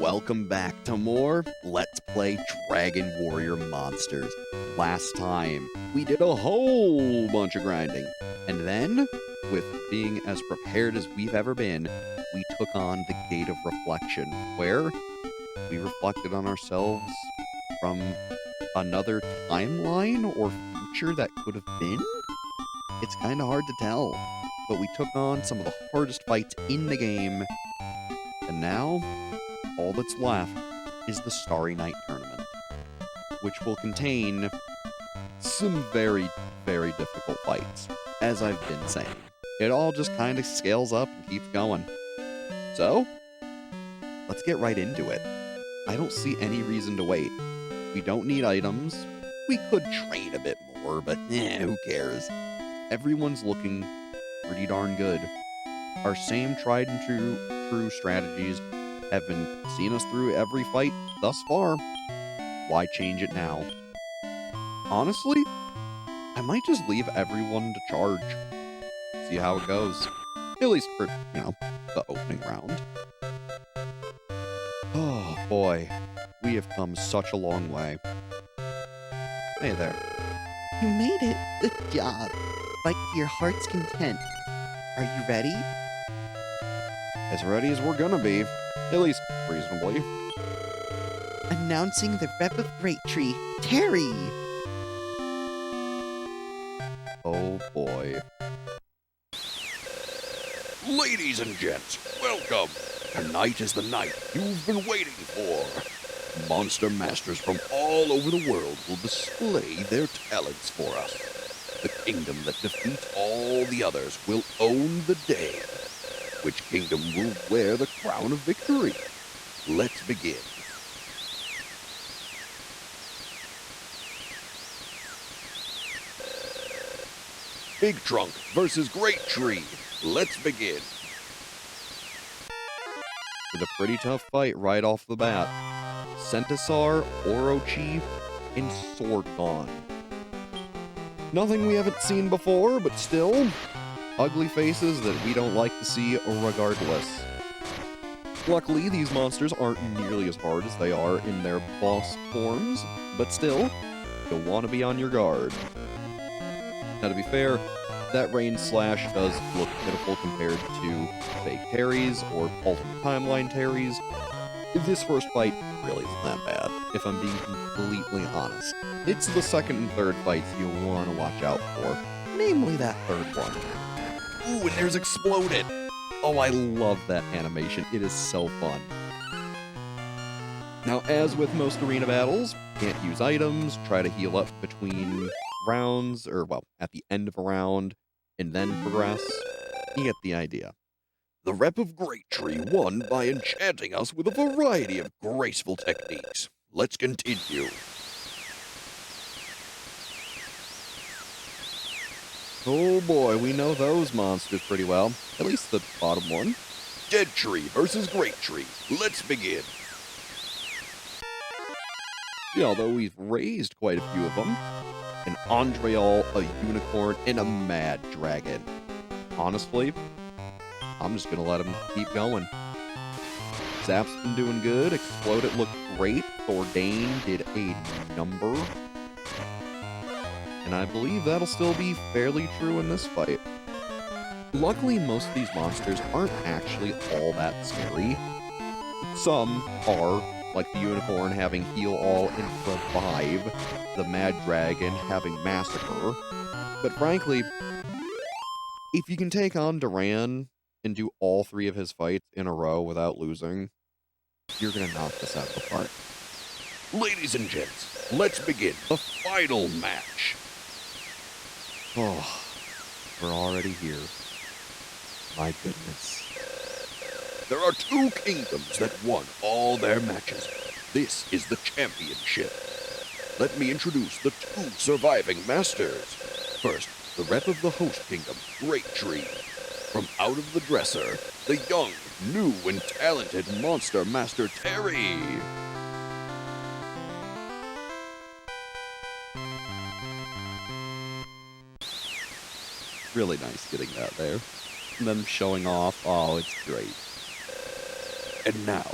Welcome back to more Let's Play Dragon Warrior Monsters. Last time, we did a whole bunch of grinding. And then, with being as prepared as we've ever been, we took on the Gate of Reflection, where we reflected on ourselves from another timeline or future that could have been? It's kind of hard to tell, but we took on some of the hardest fights in the game, and now all that's left is the Starry Night Tournament, which will contain some very, very difficult fights, as I've been saying. It all just kind of scales up and keeps going. So, let's get right into it. I don't see any reason to wait. We don't need items. We could train a bit more, but who cares? Everyone's looking pretty darn good. Our same tried and true strategies have been seeing us through every fight thus far. Why change it now? Honestly, I might just leave everyone to charge. See how it goes. At least for, the opening round. Oh boy, we have come such a long way. Hey there. You made it. Good job. Fight to your heart's content. Are you ready? As ready as we're gonna be. At least reasonably. Announcing the Rep of Great Tree, Terry! Oh boy. Ladies and gents, welcome! Tonight is the night you've been waiting for. Monster masters from all over the world will display their talents for us. The kingdom that defeats all the others will own the day. Which kingdom will wear the crown of victory? Let's begin. Big Trunk versus Great Tree. Let's begin. With a pretty tough fight right off the bat. Centaur, Orochi, and Swordgon. Nothing we haven't seen before, but still, ugly faces that we don't like to see regardless. Luckily, these monsters aren't nearly as hard as they are in their boss forms, but still, you'll want to be on your guard. Now, to be fair, that Rain Slash does look pitiful compared to fake Terrys or alternate timeline Terrys. This first fight really isn't that bad, if I'm being completely honest. It's the second and third fights you'll want to watch out for, namely that third one. Ooh, and there's Exploded! Oh, I love that animation. It is so fun. Now, as with most arena battles, can't use items, try to heal up between rounds, or, well, at the end of a round, and then progress. You get the idea. The Rep of Great Tree won by enchanting us with a variety of graceful techniques. Let's continue. Oh boy, we know those monsters pretty well. At least the bottom one. Dead Tree versus Great Tree. Let's begin. Yeah, although we've raised quite a few of them. An Andreal, a Unicorn, and a Mad Dragon. Honestly, I'm just gonna let him keep going. Zap's been doing good. Exploded looked great. Thordane did a number. And I believe that'll still be fairly true in this fight. Luckily, most of these monsters aren't actually all that scary. Some are, like the Unicorn having Heal All and Revive, the Mad Dragon having Massacre. But frankly, if you can take on Duran and do all three of his fights in a row without losing, you're gonna knock this out of the park. Ladies and gents, let's begin the final match. Oh, we're already here. My goodness. There are two kingdoms that won all their matches. This is the championship. Let me introduce the two surviving masters. First, the Rep of the Host Kingdom, Great Tree. From out of the dresser, the young, new, and talented Monster Master Terry. Really nice getting that there. And them showing off, oh, it's great. And now,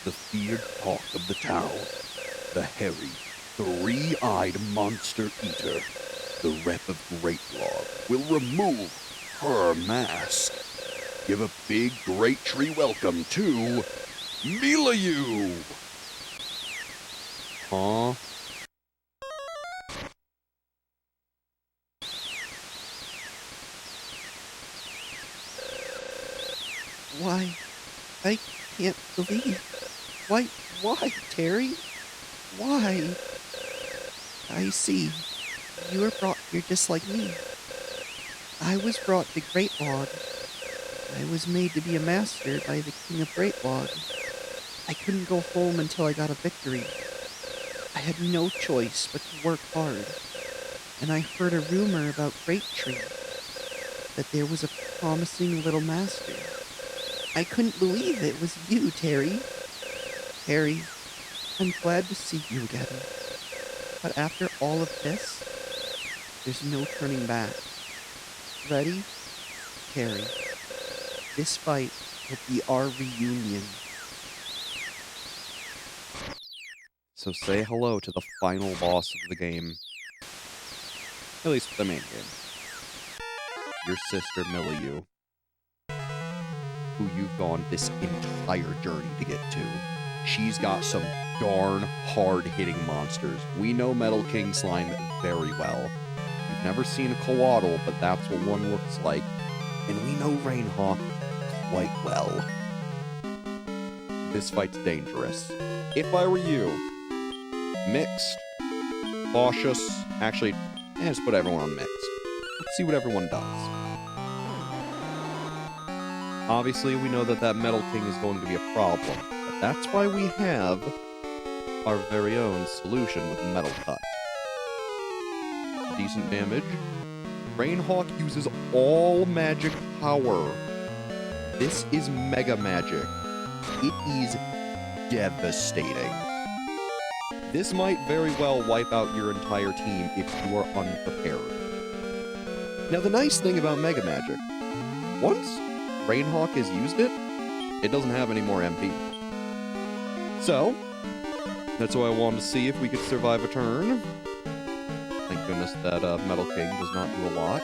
the feared talk of the town. The hairy, three-eyed monster eater, the rep of Great Log, will remove her mask. Give a big great tree welcome to Milayu! Huh? Why, I can't believe. Why, Terry? Why? I see. You were brought here just like me. I was brought to Great Log. I was made to be a master by the King of Great Log. I couldn't go home until I got a victory. I had no choice but to work hard. And I heard a rumor about Great Tree, that there was a promising little master. I couldn't believe it was you, Terry. Terry, I'm glad to see you again. But after all of this, there's no turning back. Ready? Terry, this fight will be our reunion. So say hello to the final boss of the game. At least the main game. Your sister Milieu, who you've gone this entire journey to get to. She's got some darn hard-hitting monsters. We know Metal King Slime very well. We've never seen a Coatl, but that's what one looks like. And we know Rainhawk quite well. This fight's dangerous. If I were you, mixed, cautious, actually, just put everyone on mixed. Let's see what everyone does. Obviously, we know that Metal King is going to be a problem, but that's why we have our very own solution with Metal Cut. Decent damage. Rainhawk uses all magic power. This is mega magic. It is devastating. This might very well wipe out your entire team if you are unprepared. Now, the nice thing about mega magic, once Rainhawk has used it, it doesn't have any more MP. So, that's why I wanted to see if we could survive a turn. Thank goodness that Metal King does not do a lot.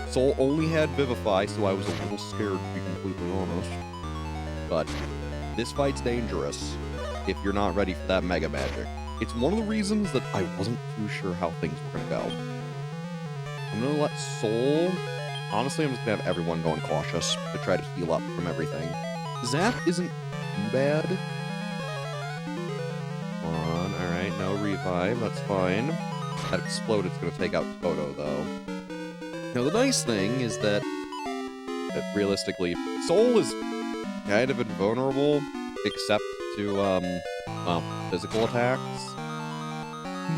Soul only had Vivify, so I was a little scared, to be completely honest. But this fight's dangerous if you're not ready for that mega magic. It's one of the reasons that I wasn't too sure how things were going to go. I'm going to let Soul... Honestly, I'm just going to have everyone going cautious to try to heal up from everything. Zap isn't too bad. Come on, alright, no revive, that's fine. That Explode is going to take out Toto, though. Now, the nice thing is that realistically, Soul is kind of invulnerable, except to, well, physical attacks.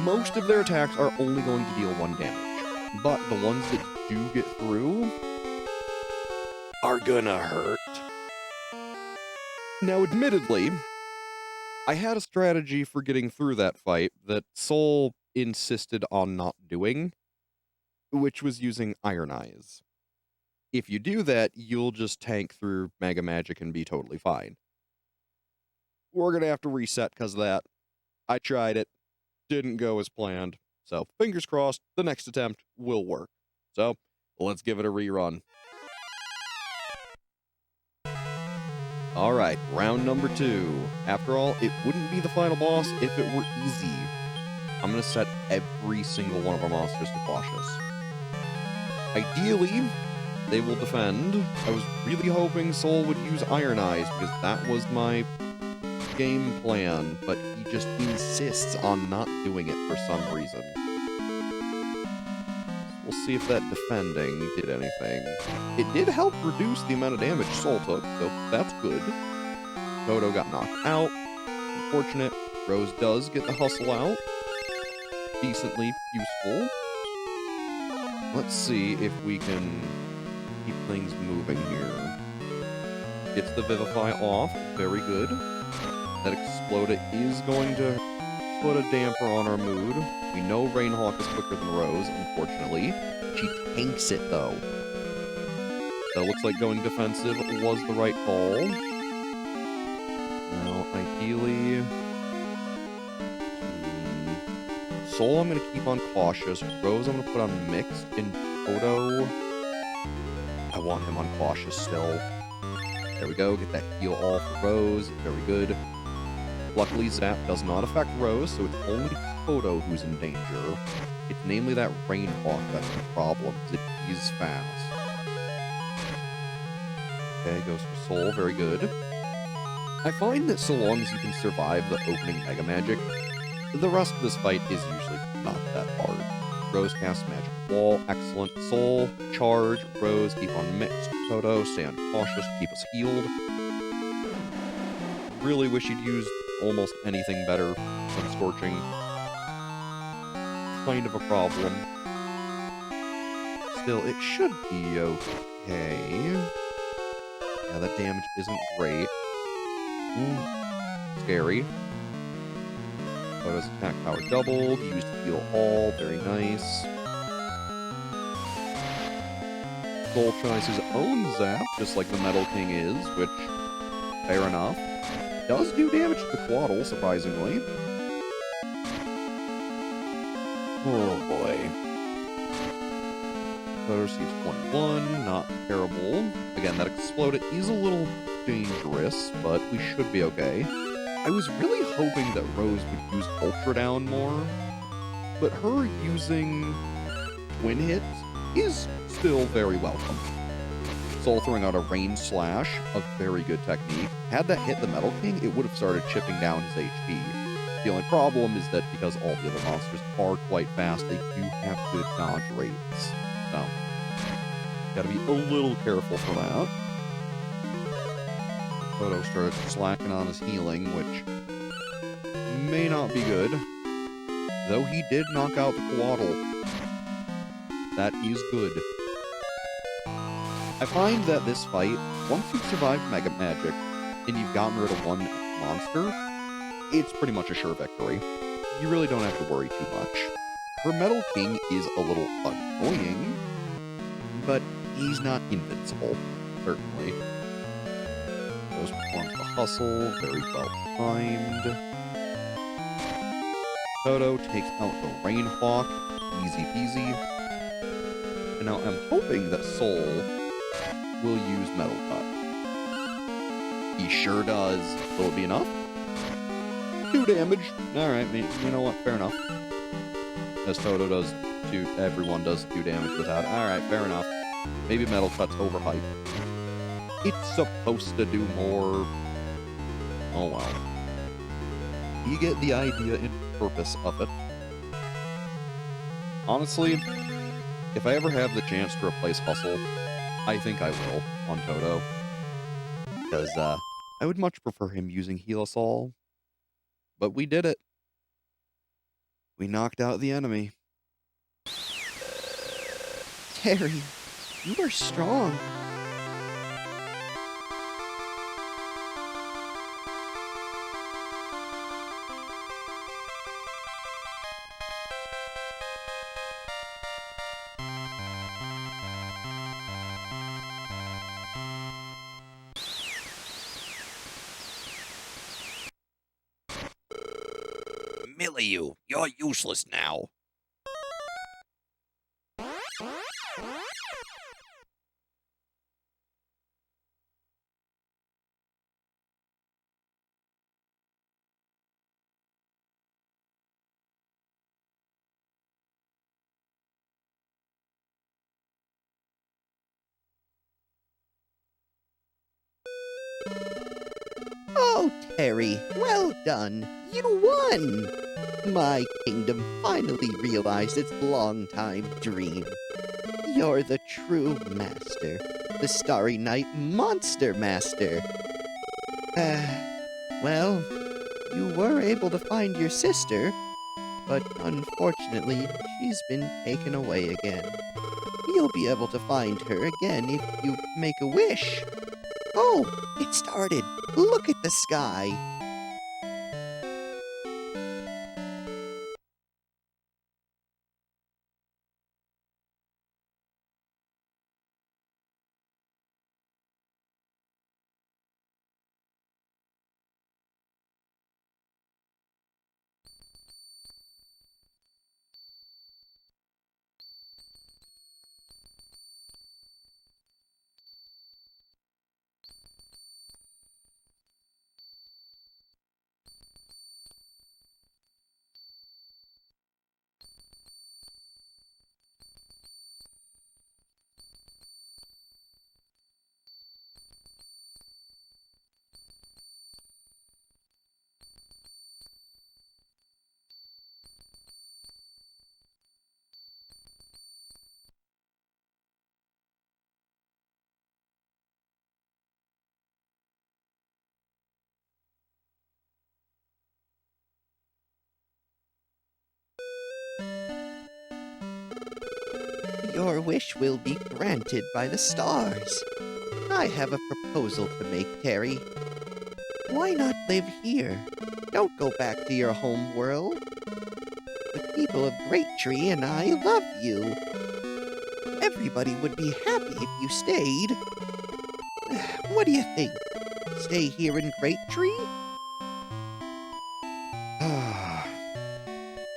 Most of their attacks are only going to deal 1 damage, but the ones that do get through are gonna hurt. Now, admittedly, I had a strategy for getting through that fight that Soul insisted on not doing, which was using Iron Eyes. If you do that, you'll just tank through Mega Magic and be totally fine. We're gonna have to reset because of that. I tried it. Didn't go as planned. So, fingers crossed, the next attempt will work. So, let's give it a rerun. Alright, round number 2. After all, it wouldn't be the final boss if it were easy. I'm gonna set every single one of our monsters to cautious. Ideally, they will defend. I was really hoping Soul would use Iron Eyes, because that was my game plan, but he just insists on not doing it for some reason. We'll see if that defending did anything. It did help reduce the amount of damage Soul took, so that's good. Toto got knocked out. Unfortunate. Rose does get the hustle out. Decently useful. Let's see if we can keep things moving here. Gets the Vivify off. Very good. That Explode is going to put a damper on our mood. We know Rainhawk is quicker than Rose, unfortunately. She tanks it, though. So it looks like going defensive was the right call. Now, Ideally... Soul I'm going to keep on cautious. Rose I'm going to put on mixed. And Toto... I want him on cautious still. There we go. Get that heal all for Rose. Very good. Luckily, Zap does not affect Rose, so it's only Toto who's in danger. It's namely that Rain Hawk that's the problem, because it is fast. Okay, goes for Soul. Very good. I find that so long as you can survive the opening Mega Magic, the rest of this fight is usually not that hard. Rose casts Magic Wall. Excellent. Soul. Charge. Rose. Keep on mixed. Toto. Stay on cautious. Keep us healed. Really wish you'd used almost anything better than Scorching. Kind of a problem. Still, it should be okay. Yeah, that damage isn't great. Ooh, scary. Toto's attack power doubled. Used to heal all. Very nice. Soul tries his own zap, just like the Metal King is, which, fair enough. Does do damage to the Quaddle, surprisingly. Oh boy. Toto receives 21, not terrible. Again, that exploded is a little dangerous, but we should be okay. I was really hoping that Rose would use Ultra Down more, but her using Twin Hits is still very welcome. Soul throwing out a Rain Slash, a very good technique. Had that hit the Metal King, it would have started chipping down his HP. The only problem is that because all the other monsters are quite fast, they do have good dodge rates. So, gotta be a little careful for that. Toto started slacking on his healing, which may not be good. Though he did knock out the Quaddle. That is good. I find that this fight, once you've survived Mega Magic, and you've gotten rid of one monster, it's pretty much a sure victory. You really don't have to worry too much. Her Metal King is a little annoying, but he's not invincible, certainly. Rose performs the hustle, very well timed. Toto takes out the Rain Hawk, easy peasy. And now I'm hoping that Soul will use Metal Cut. He sure does. Will it be enough? 2 damage. Alright, you know what? Fair enough. As Toto does 2, everyone does 2 damage without. Alright, fair enough. Maybe Metal Cut's overhyped. It's supposed to do more. Oh well. You get the idea and purpose of it. Honestly, if I ever have the chance to replace Hustle, I think I will on Toto. Because, I would much prefer him using Heal Us All. But we did it. We knocked out the enemy. Terry, you are strong. Millie, you're useless now. Oh, Terry, well done. You won. My kingdom finally realized its long-time dream. You're the true master, the Starry Night Monster Master. Well, you were able to find your sister, but unfortunately, she's been taken away again. You'll be able to find her again if you make a wish. Oh, it started. Look at the sky. Your wish will be granted by the stars. I have a proposal to make, Terry. Why not live here? Don't go back to your home world. The people of Great Tree and I love you. Everybody would be happy if you stayed. What do you think? Stay here in Great Tree?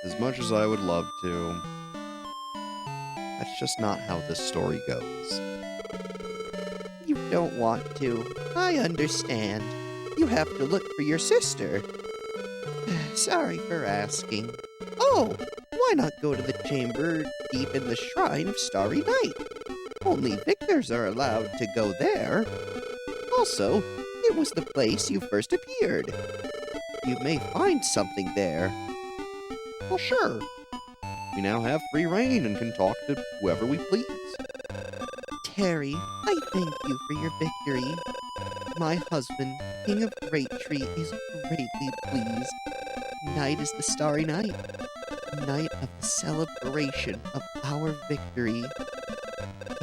As much as I would love to, that's just not how this story goes. You don't want to. I understand. You have to look for your sister. Sorry for asking. Oh, why not go to the chamber deep in the shrine of Starry Night? Only victors are allowed to go there. Also, it was the place you first appeared. You may find something there. Well, sure. We now have free reign and can talk to whoever we please. Terry, I thank you for your victory. My husband, King of Great Tree, is greatly pleased. Tonight is the Starry Night, night of the celebration of our victory.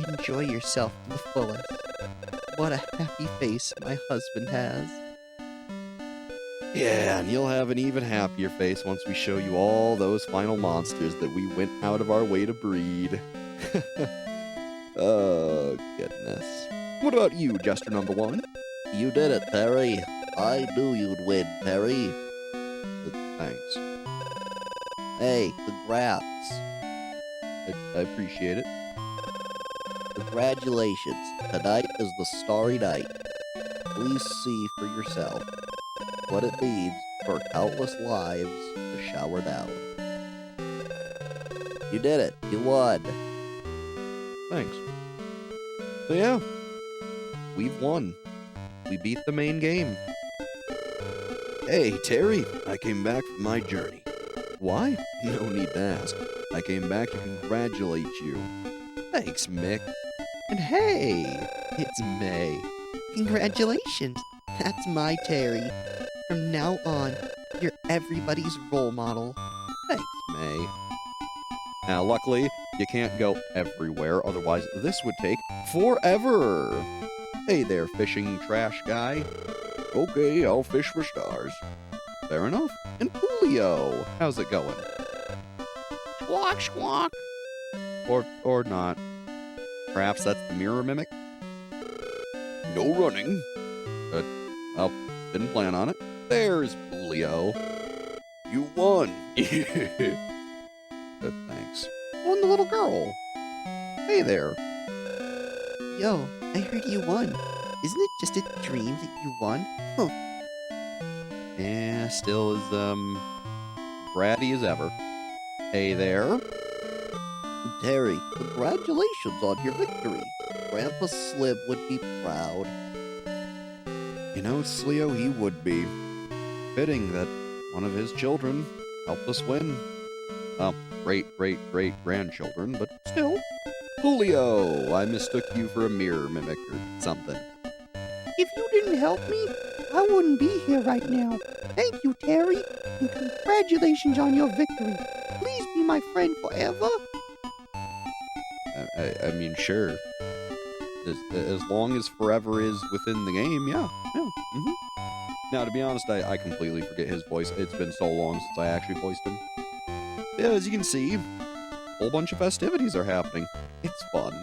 Enjoy yourself to the fullest. What a happy face my husband has. Yeah, and you'll have an even happier face once we show you all those final monsters that we went out of our way to breed. Oh, goodness. What about you, Jester number 1? You did it, Terry. I knew you'd win, Terry. Thanks. Hey, congrats. I appreciate it. Congratulations. Tonight is the Starry Night. Please see for yourself what it means for countless lives to shower down. You did it. You won. Thanks. So yeah, we've won. We beat the main game. Hey, Terry, I came back from my journey. Why? No need to ask. I came back to congratulate you. Thanks, Mick. And hey, it's May. Congratulations. That's my Terry. From now on, you're everybody's role model. Thanks, May. Now, luckily, you can't go everywhere, otherwise this would take forever. Hey there, fishing trash guy. Okay, I'll fish for stars. Fair enough. And Julio, how's it going? Squawk, squawk. Or not. Perhaps that's the mirror mimic? No running. Well, didn't plan on it. There's Julio. You won. Thanks. Oh, and the little girl. Hey there. Yo, I heard you won. Isn't it just a dream that you won? Huh. Yeah, still as, bratty as ever. Hey there. Terry, congratulations on your victory. Grandpa Slib would be proud. You know, Slio, he would be. Fitting that one of his children helped us win. Well, great-great-great-grandchildren, but still. Julio, I mistook you for a mirror mimic or something. If you didn't help me, I wouldn't be here right now. Thank you, Terry, and congratulations on your victory. Please be my friend forever. I mean, sure. As long as forever is within the game, yeah. Now, to be honest, I completely forget his voice. It's been so long since I actually voiced him. Yeah, as you can see, a whole bunch of festivities are happening. It's fun.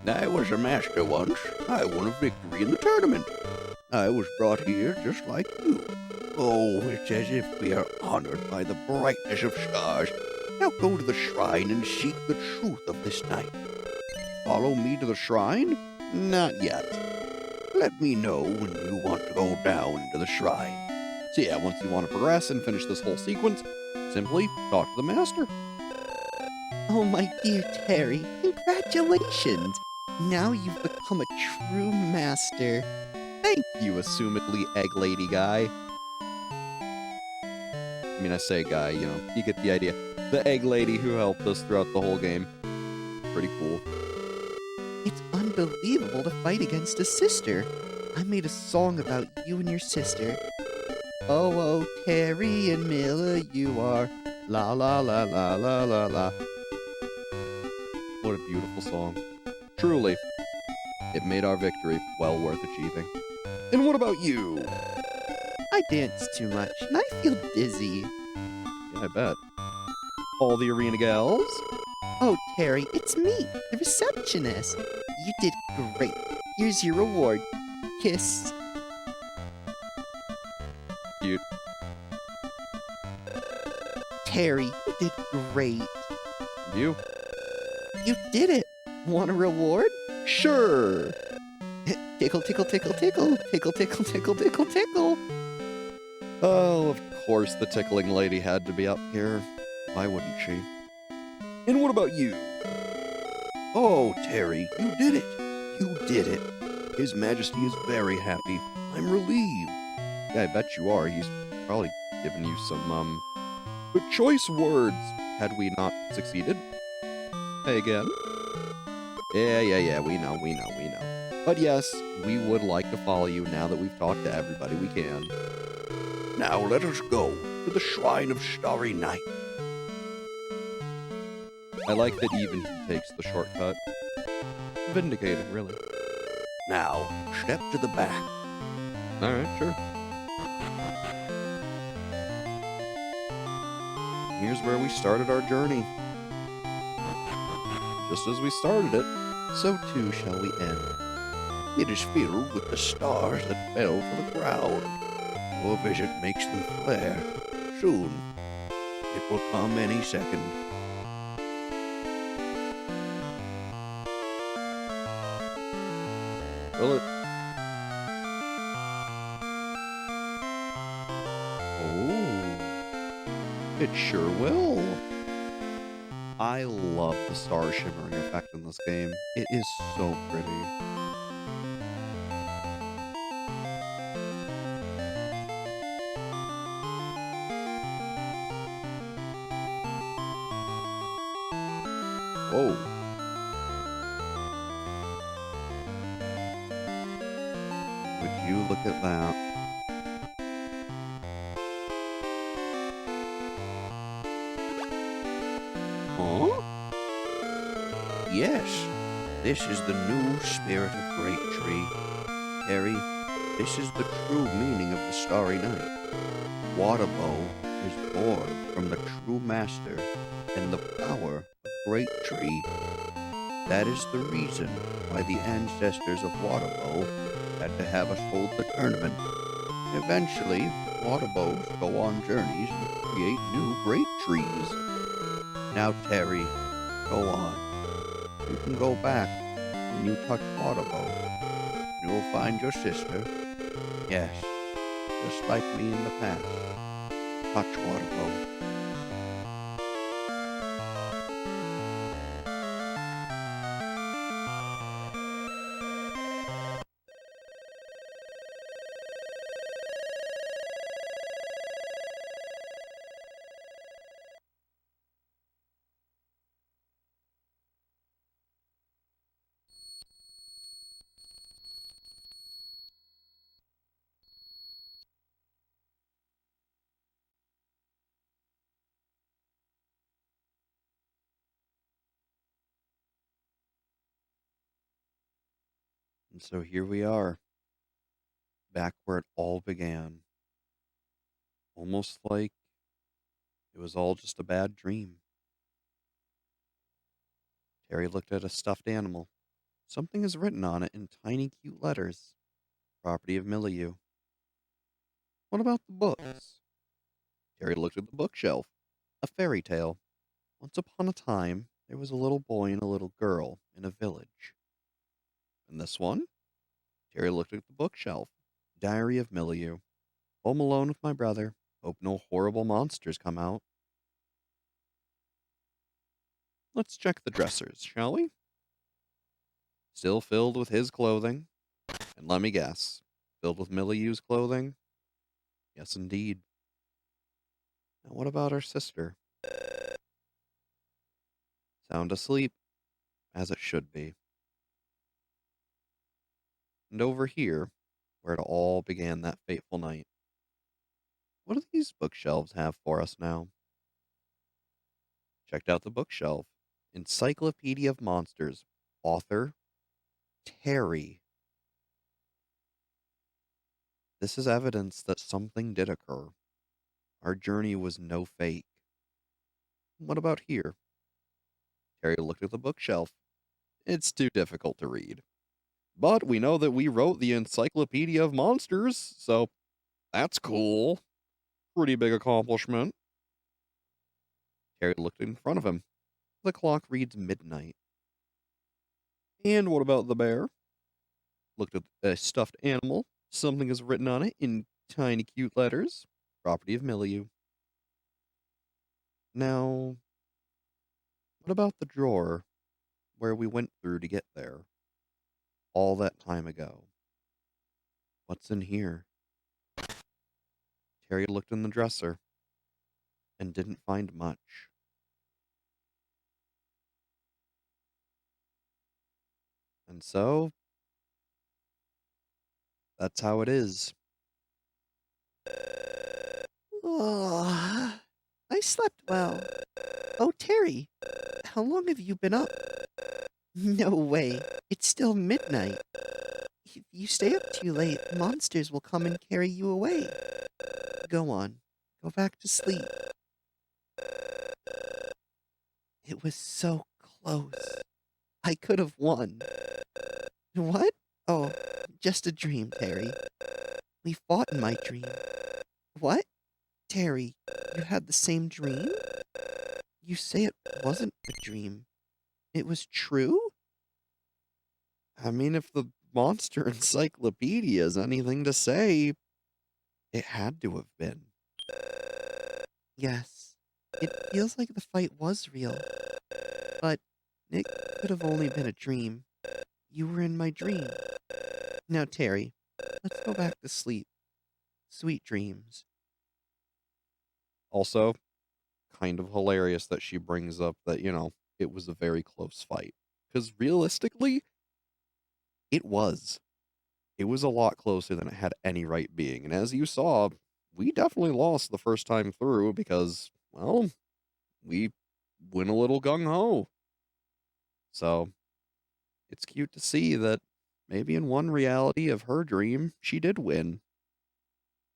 I was a master once. I won a victory in the tournament. I was brought here just like you. Oh, it's as if we are honored by the brightness of stars. Now go to the shrine and seek the truth of this night. Follow me to the shrine? Not yet. Let me know when you want to go down to the shrine. So yeah, once you want to progress and finish this whole sequence, simply talk to the master. Oh, my dear Terry, congratulations. Now you've become a true master. Thank you, assumedly egg lady guy. I mean, I say guy, you know, you get the idea. The egg lady who helped us throughout the whole game. Pretty cool. It's unbelievable to fight against a sister. I made a song about you and your sister. Oh, oh, Terry and Milla, you are la la la la la la la. What a beautiful song. Truly, it made our victory well worth achieving. And what about you? I dance too much, and I feel dizzy. Yeah, I bet. All the arena gals? Oh, Terry, it's me, the receptionist. You did great. Here's your reward. Kiss. Cute. Terry, you did great. You? You did it. Want a reward? Sure. Tickle, tickle, tickle, tickle. Tickle, tickle, tickle, tickle, tickle. Oh, of course the tickling lady had to be up here. Why wouldn't she? And what about you? Oh, Terry, you did it. You did it. His Majesty is very happy. I'm relieved. Yeah, I bet you are. He's probably given you some, choice words had we not succeeded. Hey again. Yeah, we know. But yes, we would like to follow you now that we've talked to everybody we can. Now let us go to the Shrine of Starry Night. I like that even he takes the shortcut. Vindicated, really. Now, step to the back. Alright, sure. Here's where we started our journey. Just as we started it, so too shall we end. It is filled with the stars that fell to the ground. Your vision makes them flare. Soon, it will come any second. Will it? Oh, it sure will. I love the star shimmering effect in this game. It is so pretty. Whoa. Would you look at that? Huh? Yes, this is the new spirit of Great Tree. Harry, this is the true meaning of the Starry Night. Waterbow is born from the true master and the power of Great Tree. That is the reason why the ancestors of Waterbow had to have us hold the tournament. Eventually, Waterbows go on journeys and create new great trees. Now, Terry, go on. You can go back when you touch Waterbow. You'll find your sister. Yes, just like me in the past. Touch Waterbow. And so here we are, back where it all began. Almost like it was all just a bad dream. Terry looked at a stuffed animal. Something is written on it in tiny, cute letters. Property of Milieu. What about the books? Terry looked at the bookshelf. A fairy tale. Once upon a time, there was a little boy and a little girl in a village. And this one? Terry looked at the bookshelf. Diary of Milieu. Home alone with my brother. Hope no horrible monsters come out. Let's check the dressers, shall we? Still filled with his clothing. And let me guess, filled with Milieu's clothing? Yes, indeed. Now, what about our sister? Sound asleep, as it should be. And over here, where it all began that fateful night. What do these bookshelves have for us now? Checked out the bookshelf. Encyclopedia of Monsters. Author Terry. This is evidence that something did occur. Our journey was no fake. What about here? Terry looked at the bookshelf. It's too difficult to read. But we know that we wrote the Encyclopedia of Monsters, so that's cool. Pretty big accomplishment. Terry looked in front of him. The clock reads midnight. And what about the bear? Looked at a stuffed animal. Something is written on it in tiny cute letters. Property of Milieu. Now, what about the drawer where we went through to get there? All that time ago. What's in here? Terry looked in the dresser and didn't find much. And so, that's how it is. Oh, I slept well. Oh, Terry, how long have you been up? No way. It's still midnight. If you stay up too late, monsters will come and carry you away. Go on. Go back to sleep. It was so close. I could have won. What? Oh, just a dream, Terry. We fought in my dream. What? Terry, you had the same dream? You say it wasn't a dream. It was true? I mean, if the monster encyclopedia is anything to say, it had to have been. Yes. It feels like the fight was real. But it could have only been a dream. You were in my dream. Now, Terry, let's go back to sleep. Sweet dreams. Also, kind of hilarious that she brings up that, it was a very close fight. Because realistically, it was. It was a lot closer than it had any right being. And as you saw, we definitely lost the first time through because, well, we went a little gung ho. So, it's cute to see that maybe in one reality of her dream, she did win.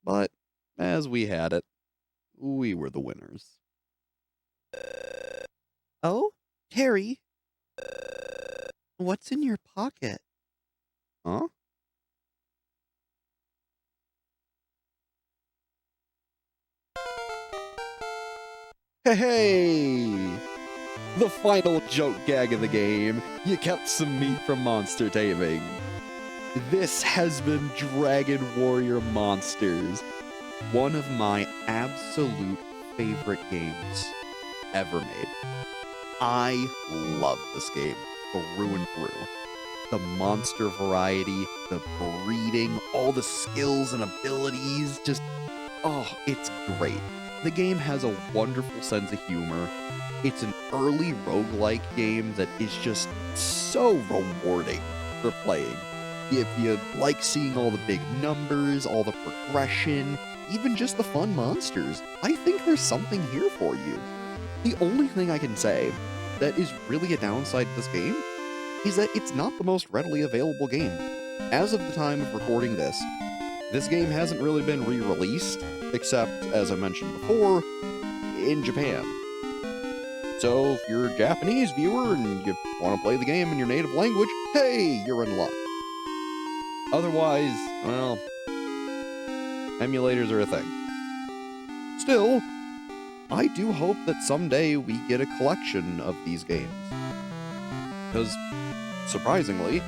But as we had it, we were the winners. Oh, Terry, what's in your pocket? Huh? Hey! The final joke gag of the game. You kept some meat from monster taming. This has been Dragon Warrior Monsters, one of my absolute favorite games ever made. I love this game through and through. The monster variety, the breeding, all the skills and abilities, just, it's great. The game has a wonderful sense of humor. It's an early roguelike game that is just so rewarding for playing. If you like seeing all the big numbers, all the progression, even just the fun monsters, I think there's something here for you. The only thing I can say that is really a downside to this game is that it's not the most readily available game. As of the time of recording this game hasn't really been re-released, except, as I mentioned before, in Japan. So if you're a Japanese viewer and you want to play the game in your native language, hey, you're in luck. Otherwise, well, emulators are a thing. Still, I do hope that someday we get a collection of these games. Because, surprisingly,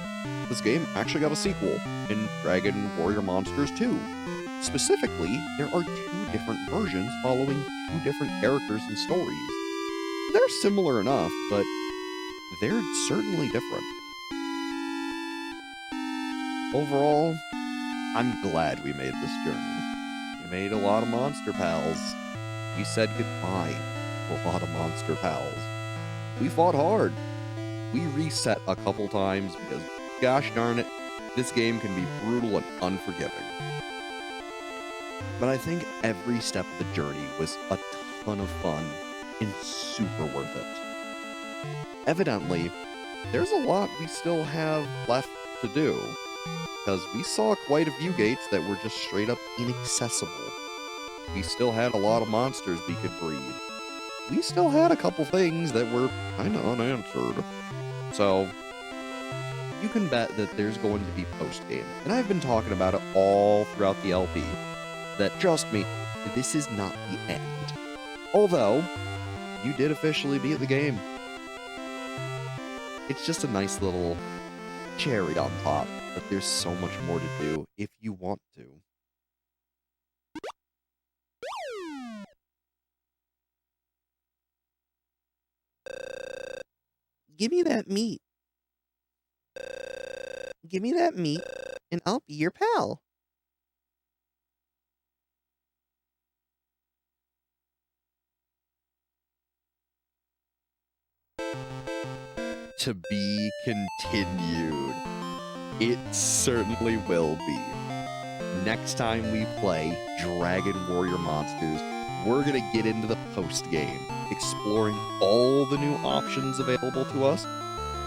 this game actually got a sequel in Dragon Warrior Monsters 2. Specifically, there are 2 different versions following 2 different characters and stories. They're similar enough, but they're certainly different. Overall, I'm glad we made this journey. We made a lot of monster pals. We said goodbye to a lot of monster pals. We fought hard. We reset a couple times because, gosh darn it, this game can be brutal and unforgiving. But I think every step of the journey was a ton of fun and super worth it. evidently, there's a lot we still have left to do, because we saw quite a few gates that were just straight up inaccessible. We still had a lot of monsters we could breed. We still had a couple things that were kind of unanswered. So, you can bet that there's going to be post-game. And I've been talking about it all throughout the LP. That, trust me, this is not the end. Although, you did officially beat the game. It's just a nice little cherry on top, but there's so much more to do if you want to. Give me that meat. Give me that meat, and I'll be your pal. To be continued. It certainly will be. Next time we play Dragon Warrior Monsters, we're gonna get into the post-game, exploring all the new options available to us.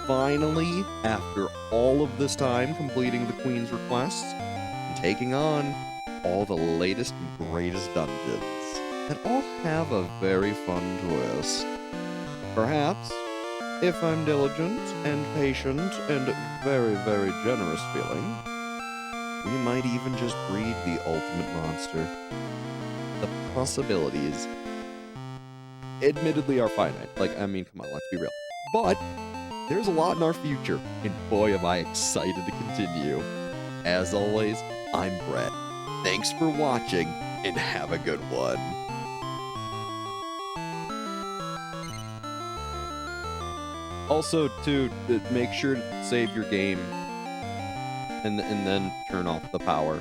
Finally, after all of this time completing the Queen's requests, and taking on all the latest and greatest dungeons that all have a very fun twist. Perhaps, if I'm diligent and patient and very, very generous feeling, we might even just breed the ultimate monster. The possibilities, admittedly, are finite. Like, I mean, come on, let's be real. But there's a lot in our future, and boy, am I excited to continue. As always, I'm Brett. Thanks for watching, and have a good one. Also, to make sure to save your game and then turn off the power.